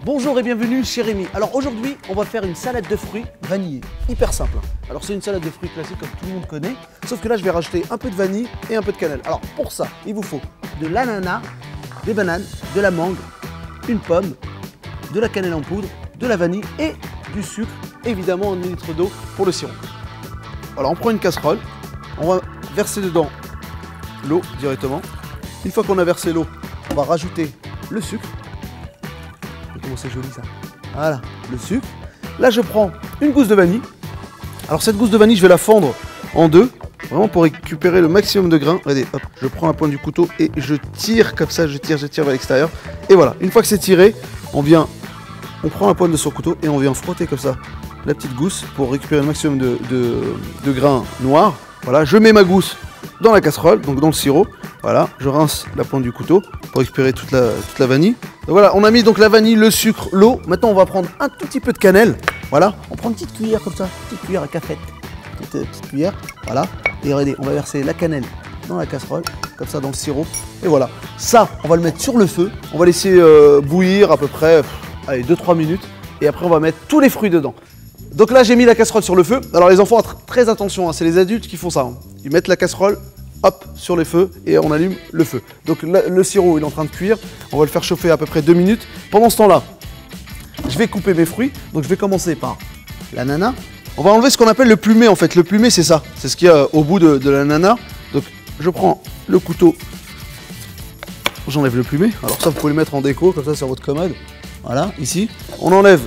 Bonjour et bienvenue chez Rémi. Alors aujourd'hui, on va faire une salade de fruits vanillée. Hyper simple. Alors c'est une salade de fruits classique comme tout le monde connaît, sauf que là je vais rajouter un peu de vanille et un peu de cannelle. Alors pour ça, il vous faut de l'ananas, des bananes, de la mangue, une pomme, de la cannelle en poudre, de la vanille et du sucre, évidemment 1 litre d'eau pour le sirop. Alors on prend une casserole, on va verser dedans l'eau directement. Une fois qu'on a versé l'eau, on va rajouter le sucre. Comment c'est joli ça. Voilà, le sucre. Là je prends une gousse de vanille. Alors cette gousse de vanille je vais la fendre en deux, vraiment pour récupérer le maximum de grains. Regardez, hop, je prends la pointe du couteau et je tire comme ça, je tire vers l'extérieur. Et voilà, une fois que c'est tiré, on prend la pointe de son couteau et on vient frotter comme ça la petite gousse pour récupérer le maximum de grains noirs. Voilà, je mets ma gousse dans la casserole, donc dans le sirop. Voilà, je rince la pointe du couteau pour récupérer toute la vanille. Donc voilà, on a mis donc la vanille, le sucre, l'eau. Maintenant, on va prendre un tout petit peu de cannelle. Voilà, on prend une petite cuillère comme ça, petite cuillère à café, petite cuillère. Voilà, et regardez, on va verser la cannelle dans la casserole, comme ça dans le sirop. Et voilà, ça, on va le mettre sur le feu. On va laisser bouillir à peu près, allez, 2-3 minutes. Et après, on va mettre tous les fruits dedans. Donc là, j'ai mis la casserole sur le feu. Alors les enfants, très attention, hein, c'est les adultes qui font ça. Hein. Ils mettent la casserole, hop, sur les feux et on allume le feu. Donc le sirop il est en train de cuire, on va le faire chauffer à peu près 2 minutes. Pendant ce temps-là, je vais couper mes fruits. Donc je vais commencer par l'ananas. On va enlever ce qu'on appelle le plumet en fait. Le plumet c'est ça, c'est ce qu'il y a au bout de l'ananas. Donc je prends le couteau, j'enlève le plumet. Alors ça vous pouvez le mettre en déco comme ça sur votre commode. Voilà, ici. On enlève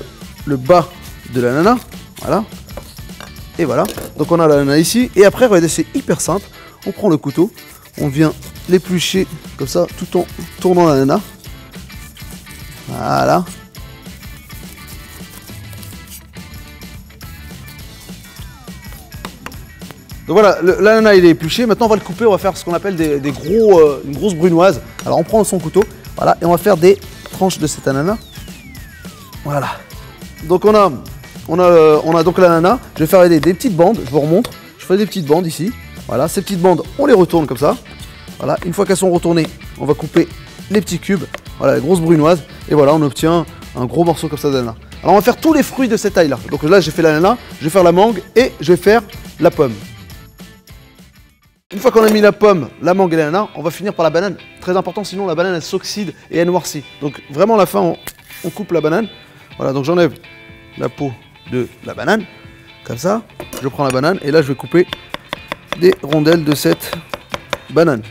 le bas de l'ananas, voilà. Et voilà, donc on a l'ananas ici. Et après, regardez, c'est hyper simple. On prend le couteau, on vient l'éplucher comme ça, tout en tournant l'ananas. Voilà. Donc voilà, l'ananas il est épluché. Maintenant, on va le couper, on va faire ce qu'on appelle une grosse brunoise. Alors, on prend son couteau, voilà, et on va faire des tranches de cet ananas. Voilà. Donc on a donc l'ananas. Je vais faire des petites bandes, je vous remontre. Je fais des petites bandes ici. Voilà, ces petites bandes, on les retourne comme ça. Voilà, une fois qu'elles sont retournées, on va couper les petits cubes. Voilà, les grosses brunoises. Et voilà, on obtient un gros morceau comme ça d'ananas. Alors on va faire tous les fruits de cette taille-là. Donc là, j'ai fait l'ananas, je vais faire la mangue et je vais faire la pomme. Une fois qu'on a mis la pomme, la mangue et l'ananas, on va finir par la banane. Très important, sinon la banane elle s'oxyde et elle noircit. Donc vraiment à la fin, on coupe la banane. Voilà, donc j'enlève la peau de la banane, comme ça. Je prends la banane et là je vais couper des rondelles de cette banane.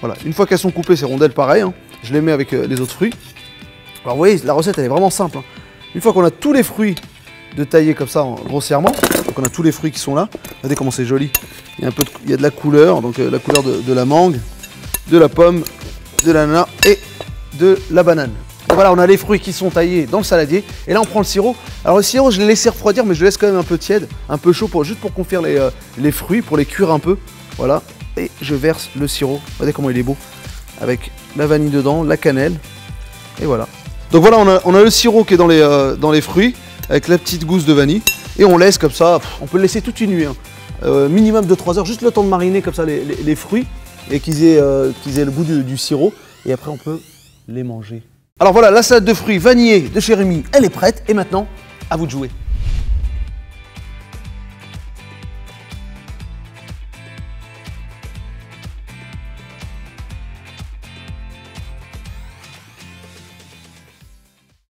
Voilà, une fois qu'elles sont coupées ces rondelles, pareil, hein, je les mets avec les autres fruits. Alors vous voyez, la recette elle est vraiment simple. Hein. Une fois qu'on a tous les fruits de tailler comme ça grossièrement, donc on a tous les fruits qui sont là. Regardez comment c'est joli. Il y a de la couleur, donc la couleur de la mangue, de la pomme, de l'ananas et de la banane. Donc voilà, on a les fruits qui sont taillés dans le saladier. Et là, on prend le sirop. Alors le sirop, je l'ai laissé refroidir, mais je le laisse quand même un peu tiède, un peu chaud, juste pour confire les fruits, pour les cuire un peu. Voilà. Et je verse le sirop. Regardez comment il est beau. Avec la vanille dedans, la cannelle. Et voilà. Donc voilà, on a le sirop qui est dans les fruits, avec la petite gousse de vanille. Et on laisse comme ça, on peut le laisser toute une nuit. Hein. Minimum de 3 heures, juste le temps de mariner comme ça les fruits. Et qu'ils aient le goût du sirop. Et après, on peut les manger. Alors voilà, la salade de fruits vanillée de chez Rémi, elle est prête. Et maintenant, à vous de jouer.